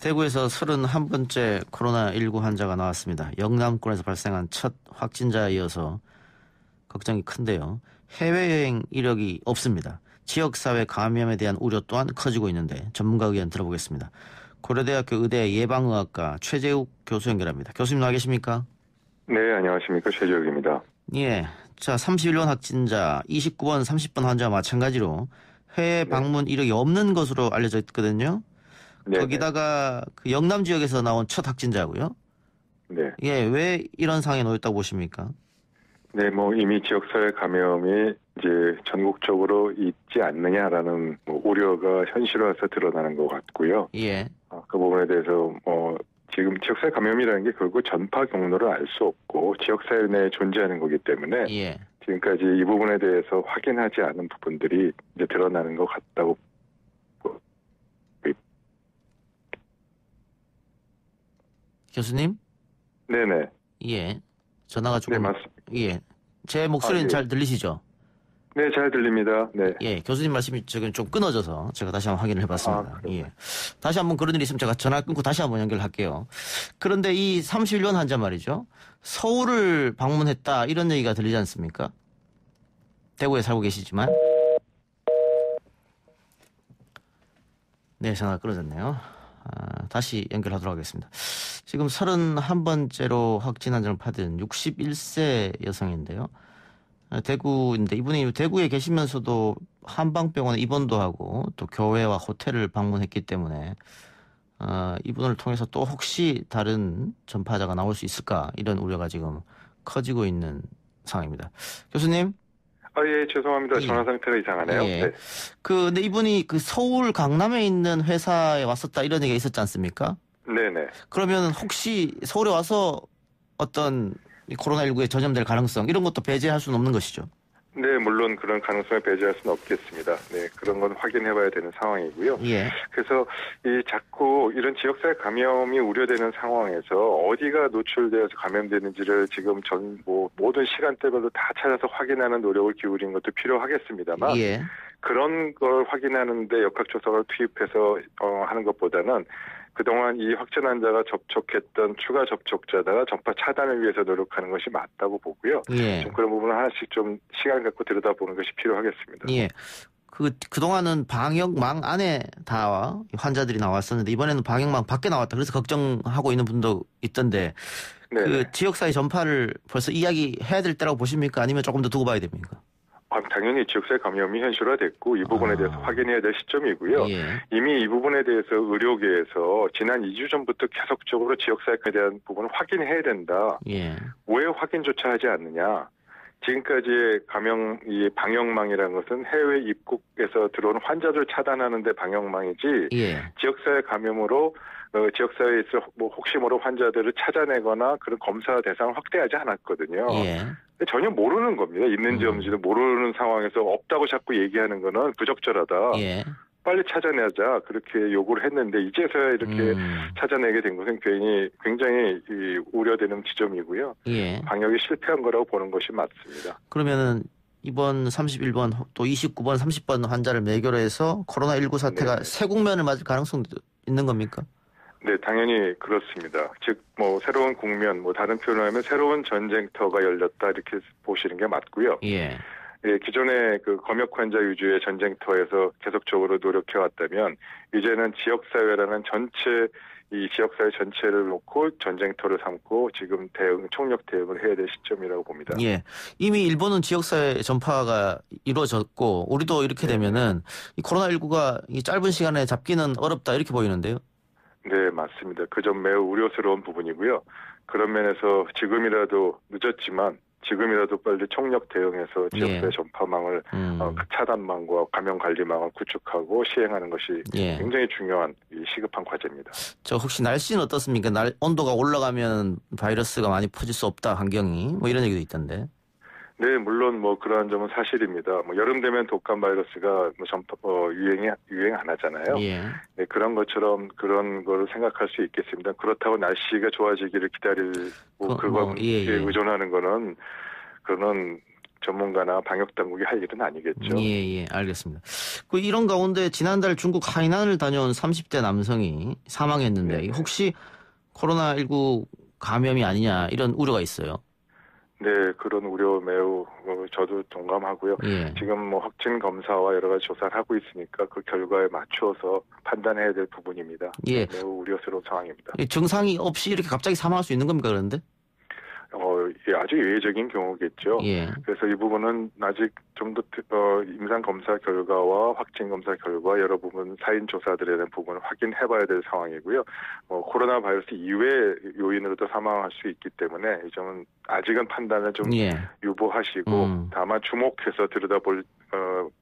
대구에서 31번째 코로나19 환자가 나왔습니다. 영남권에서 발생한 첫 확진자에 이어서 걱정이 큰데요. 해외여행 이력이 없습니다. 지역사회 감염에 대한 우려 또한 커지고 있는데 전문가 의견 들어보겠습니다. 고려대학교 의대 예방의학과 최재욱 교수 연결합니다. 교수님 나와 계십니까? 네, 안녕하십니까. 최재욱입니다. 예. 자, 31번 확진자, 29번, 30번 환자와 마찬가지로 해외 방문 이력이 없는 것으로 알려져 있거든요. 네. 거기다가 그 영남 지역에서 나온 첫 확진자고요. 네. 예, 왜 이런 상황에 놓였다고 보십니까? 네, 이미 지역사회 감염이 이제 전국적으로 있지 않느냐라는 우려가 현실화해서 드러나는 것 같고요. 예. 그 부분에 대해서 지금 지역사회 감염이라는 게 결국 전파 경로를 알 수 없고 지역사회 내에 존재하는 거기 때문에 예. 지금까지 이 부분에 대해서 확인하지 않은 부분들이 이제 드러나는 것 같다고. 교수님? 네네. 예. 전화가 조금. 네, 맞습니다. 예. 제 목소리는 예. 잘 들리시죠? 네, 잘 들립니다. 네. 예. 교수님 말씀이 지금 좀 끊어져서 제가 다시 한번 확인을 해봤습니다. 그래요? 예. 다시 한번 그런 일이 있으면 제가 전화 끊고 다시 한번 연결할게요. 그런데 이 31번 환자 말이죠. 서울을 방문했다 이런 얘기가 들리지 않습니까? 대구에 살고 계시지만. 네, 전화가 끊어졌네요. 다시 연결하도록 하겠습니다. 지금 31번째로 확진 환자를 받은 61세 여성인데요. 대구인데 이분이 대구에 계시면서도 한방병원에 입원도 하고 또 교회와 호텔을 방문했기 때문에 이분을 통해서 또 혹시 다른 전파자가 나올 수 있을까 이런 우려가 지금 커지고 있는 상황입니다. 교수님? 예, 죄송합니다. 예. 전화 상태가 이상하네요. 예. 네. 근데 이분이 그 서울 강남에 있는 회사에 왔었다 이런 얘기가 있었지 않습니까? 네네. 그러면 혹시 서울에 와서 어떤 코로나19에 전염될 가능성 이런 것도 배제할 수는 없는 것이죠? 네, 물론 그런 가능성을 배제할 수는 없겠습니다. 네, 그런 건 확인해봐야 되는 상황이고요. 예. 그래서 자꾸 이런 지역사회 감염이 우려되는 상황에서 어디가 노출되어서 감염되는지를 지금 모든 시간대별로 다 찾아서 확인하는 노력을 기울이는 것도 필요하겠습니다만 예. 그런 걸 확인하는데 역학조사를 투입해서 하는 것보다는 그동안 이 확진 환자가 접촉했던 추가 접촉자다가 전파 차단을 위해서 노력하는 것이 맞다고 보고요. 예. 좀 그런 부분을 하나씩 좀 시간 갖고 들여다보는 것이 필요하겠습니다. 예. 그동안은 방역망 안에 다 환자들이 나왔었는데 이번에는 방역망 밖에 나왔다. 그래서 걱정하고 있는 분도 있던데 그 지역사회 전파를 벌써 이야기해야 될 때라고 보십니까? 아니면 조금 더 두고 봐야 됩니까? 당연히 지역사회 감염이 현실화됐고 이 부분에 대해서 확인해야 될 시점이고요. 예. 이미 이 부분에 대해서 의료계에서 지난 2주 전부터 계속적으로 지역사회에 대한 부분을 확인해야 된다. 예. 왜 확인조차 하지 않느냐. 지금까지의 이 방역망이라는 것은 해외 입국에서 들어오는 환자들 차단하는 데 방역망이지 예. 지역사회 감염으로 지역사회에서 혹시 모를 환자들을 찾아내거나 그런 검사 대상을 확대하지 않았거든요. 예. 전혀 모르는 겁니다. 있는지 없는지도 모르는 상황에서 없다고 자꾸 얘기하는 거는 부적절하다. 예. 빨리 찾아내자 그렇게 요구를 했는데 이제서야 이렇게 찾아내게 된 것은 굉장히 우려되는 지점이고요. 예. 방역이 실패한 거라고 보는 것이 맞습니다. 그러면은 이번 31번 또 29번 30번 환자를 매개로 해서 코로나19 사태가 새 국면을 맞을 가능성도 있는 겁니까? 네, 당연히 그렇습니다. 즉, 새로운 국면, 다른 표현을 하면 새로운 전쟁터가 열렸다, 이렇게 보시는 게 맞고요. 예. 예, 기존의 그 검역 환자 위주의 전쟁터에서 계속적으로 노력해왔다면, 이제는 지역사회라는 이 지역사회 전체를 놓고 전쟁터를 삼고 지금 총력 대응을 해야 될 시점이라고 봅니다. 예. 이미 일본은 지역사회 전파가 이루어졌고, 우리도 이렇게 되면은 이 코로나19가 이 짧은 시간에 잡기는 어렵다, 이렇게 보이는데요. 네, 맞습니다. 그 점 매우 우려스러운 부분이고요. 그런 면에서 지금이라도 늦었지만 지금이라도 빨리 총력 대응해서 지역사회 전파망을 차단망과 감염관리망을 구축하고 시행하는 것이 굉장히 중요한 시급한 과제입니다. 저 혹시 날씨는 어떻습니까? 온도가 올라가면 바이러스가 많이 퍼질 수 없다, 환경이. 이런 얘기도 있던데. 네, 물론 그러한 점은 사실입니다. 여름 되면 독감 바이러스가 유행 안 하잖아요. 예. 네, 그런 것처럼 그런 거를 생각할 수 있겠습니다. 그렇다고 날씨가 좋아지기를 기다릴 그거에 의존하는 거는 그거는 전문가나 방역 당국이 할 일은 아니겠죠. 예, 알겠습니다. 그 이런 가운데 지난달 중국 하이난을 다녀온 30대 남성이 사망했는데 네. 혹시 코로나19 감염이 아니냐 이런 우려가 있어요. 네, 그런 우려 매우 저도 동감하고요. 예. 지금 뭐 확진 검사와 여러 가지 조사를 하고 있으니까 그 결과에 맞추어서 판단해야 될 부분입니다. 예. 매우 우려스러운 상황입니다. 증상이 없이 이렇게 갑자기 사망할 수 있는 겁니까, 그런데? 예, 아주 예외적인 경우겠죠. 예. 그래서 이 부분은 아직 좀 더 임상 검사 결과와 확진 검사 결과 여러 부분 사인 조사들에 대한 부분을 확인해봐야 될 상황이고요. 코로나 바이러스 이외의 요인으로도 사망할 수 있기 때문에 이 점은 아직은 판단을 좀 유보하시고 다만 주목해서 들여다볼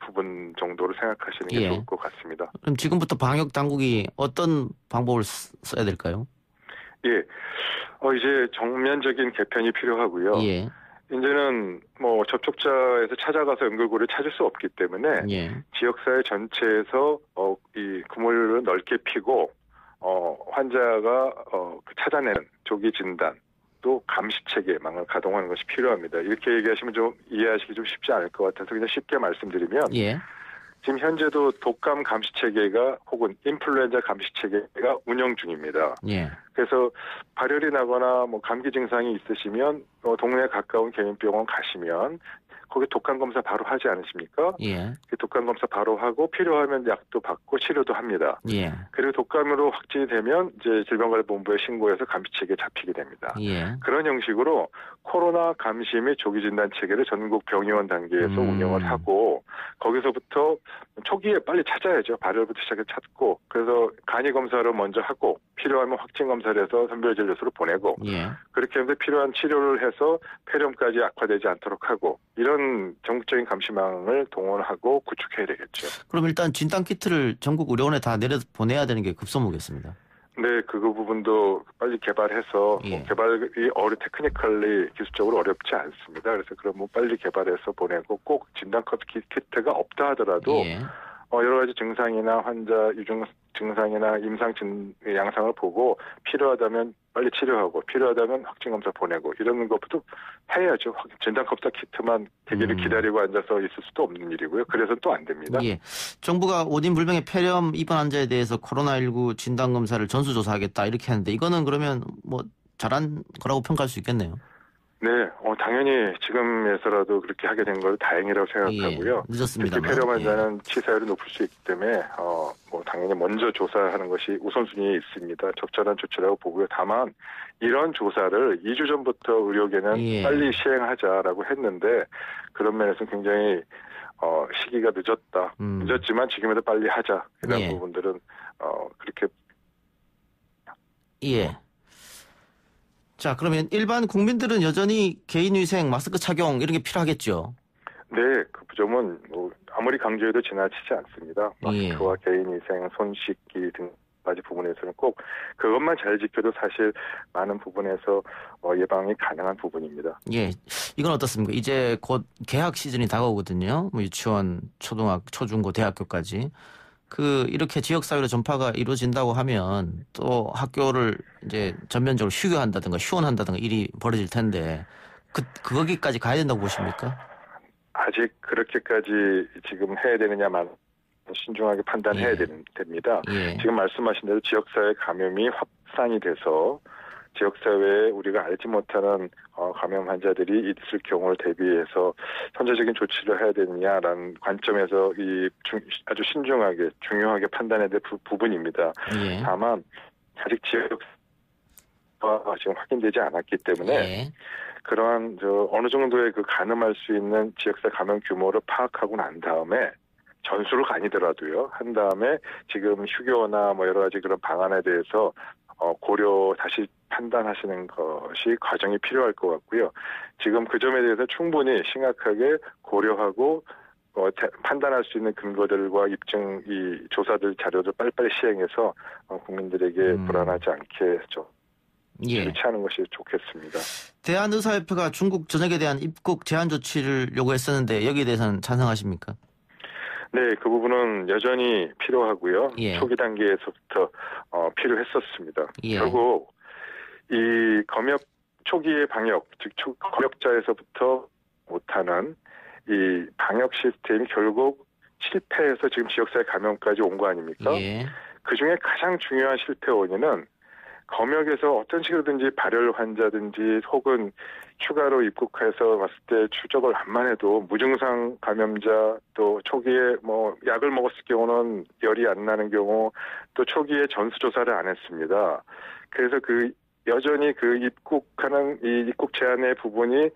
부분 정도로 생각하시는 게 좋을 것 같습니다. 그럼 지금부터 방역 당국이 어떤 방법을 써야 될까요? 예, 이제 정면적인 개편이 필요하고요. 예. 이제는 뭐 접촉자에서 찾아가서 연결고리를 찾을 수 없기 때문에 지역사회 전체에서 이 그물을 넓게 피고 환자가 찾아내는 조기 진단 또 감시 체계망을 가동하는 것이 필요합니다. 이렇게 얘기하시면 좀 이해하시기 좀 쉽지 않을 것 같아서 그냥 쉽게 말씀드리면 지금 현재도 독감 감시 체계가 혹은 인플루엔자 감시 체계가 운영 중입니다. 그래서 발열이 나거나 뭐 감기 증상이 있으시면 동네에 가까운 개인병원 가시면 거기 독감 검사 바로 하지 않으십니까? 그 독감 검사 바로 하고 필요하면 약도 받고 치료도 합니다. 그리고 독감으로 확진이 되면 이제 질병관리본부에 신고해서 감시 체계에 잡히게 됩니다. 그런 형식으로 코로나 감시 및 조기 진단 체계를 전국 병의원 단계에서 운영을 하고 거기서부터 초기에 빨리 찾아야죠. 발열부터 시작해서 찾고 그래서 간이 검사를 먼저 하고 필요하면 확진 검사를 해서 선별진료소로 보내고 그렇게 하면서 필요한 치료를 해서 폐렴까지 악화되지 않도록 하고 이런 전국적인 감시망을 동원하고 구축해야 되겠죠. 그럼 일단 진단키트를 전국 의료원에 다 내려 보내야 되는 게 급선무겠습니다. 네, 그 부분도 빨리 개발해서 개발이 테크니컬리 기술적으로 어렵지 않습니다. 그래서 그럼 뭐 빨리 개발해서 보내고 꼭 진단 키트가 없다 하더라도 여러 가지 증상이나 환자 유증 증상이나 양상을 보고 필요하다면 빨리 치료하고 필요하다면 확진 검사 보내고 이런 것부터 해야죠. 진단 검사 키트만 대기를 기다리고 앉아서 있을 수도 없는 일이고요. 그래서 또 안 됩니다. 정부가 원인 불명의 폐렴 입원 환자에 대해서 코로나19 진단 검사를 전수조사하겠다 이렇게 하는데 이거는 그러면 뭐 잘한 거라고 평가할 수 있겠네요. 네, 당연히 지금에서라도 그렇게 하게 된 걸 다행이라고 생각하고요. 늦었습니다만. 특히 폐렴 환자는 치사율이 높을 수 있기 때문에 당연히 먼저 조사하는 것이 우선순위에 있습니다. 적절한 조치라고 보고요. 다만 이런 조사를 2주 전부터 의료계는 빨리 시행하자라고 했는데 그런 면에서 굉장히 시기가 늦었다. 늦었지만 지금에도 빨리 하자. 이런 부분들은 그렇게 자, 그러면 일반 국민들은 여전히 개인위생, 마스크 착용 이런 게 필요하겠죠? 네, 그 점은 아무리 강조해도 지나치지 않습니다. 마스크와 개인위생, 손 씻기 등까지 부분에서는 꼭 그것만 잘 지켜도 사실 많은 부분에서 예방이 가능한 부분입니다. 이건 어떻습니까? 이제 곧 개학 시즌이 다가오거든요. 뭐 유치원, 초중고, 대학교까지. 이렇게 지역사회로 전파가 이루어진다고 하면 또 학교를 이제 전면적으로 휴교한다든가 휴원한다든가 일이 벌어질 텐데 거기까지 가야 된다고 보십니까? 아직 그렇게까지 지금 해야 되느냐만 신중하게 판단해야 됩니다. 지금 말씀하신 대로 지역사회 감염이 확산이 돼서 지역사회에 우리가 알지 못하는 감염 환자들이 있을 경우를 대비해서 선제적인 조치를 해야 되느냐라는 관점에서 아주 신중하게 중요하게 판단해야 될 부분입니다. 다만 아직 지역사회가 지금 확인되지 않았기 때문에 그러한 어느 정도의 가늠할 수 있는 지역사회 감염 규모를 파악하고 난 다음에 전수를 아니더라도요. 한 다음에 지금 휴교나 뭐 여러 가지 그런 방안에 대해서 다시 판단하시는 것이 과정이 필요할 것 같고요. 지금 그 점에 대해서 충분히 심각하게 고려하고 판단할 수 있는 근거들과 이 조사들 자료를 빨리빨리 시행해서 국민들에게 불안하지 않게 조치하는 것이 좋겠습니다. 대한의사협회가 중국 전역에 대한 입국 제한 조치를 요구했었는데 여기에 대해서는 찬성하십니까? 네, 그 부분은 여전히 필요하고요. 초기 단계에서부터 필요했었습니다. 결국 이 초기의 방역, 즉 검역자에서부터 못하는 이 방역 시스템이 결국 실패해서 지금 지역사회 감염까지 온 거 아닙니까? 예. 그중에 가장 중요한 실패 원인은 검역에서 어떤 식으로든지 발열 환자든지 혹은 추가로 입국해서 왔을 때 추적을 한만 해도 무증상 감염자 또 초기에 뭐 약을 먹었을 경우는 열이 안 나는 경우 또 초기에 전수조사를 안 했습니다. 그래서 그 여전히 그 입국하는 이 입국 제한의 부분이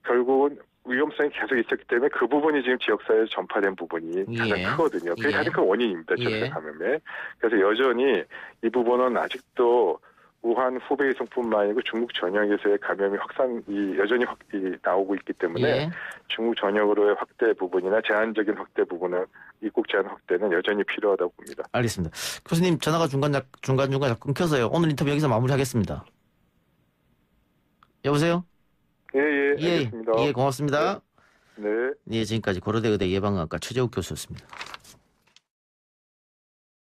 결국은 위험성이 계속 있었기 때문에 그 부분이 지금 지역사회에 전파된 부분이 가장 크거든요. 그게 가장 큰 원인입니다. 지역사회 감염에. 그래서 여전히 이 부분은 아직도 우한 후베이 성뿐만 아니고 중국 전역에서의 감염이 여전히 나오고 있기 때문에 중국 전역으로의 확대 부분이나 제한적인 확대 부분은 입국 제한 확대는 여전히 필요하다고 봅니다. 알겠습니다. 교수님 전화가 중간중간 끊겨서요. 오늘 인터뷰 여기서 마무리하겠습니다. 여보세요? 예, 알겠습니다. 예, 고맙습니다. 네. 예, 지금까지 고려대 의대 예방학과 최재욱 교수였습니다.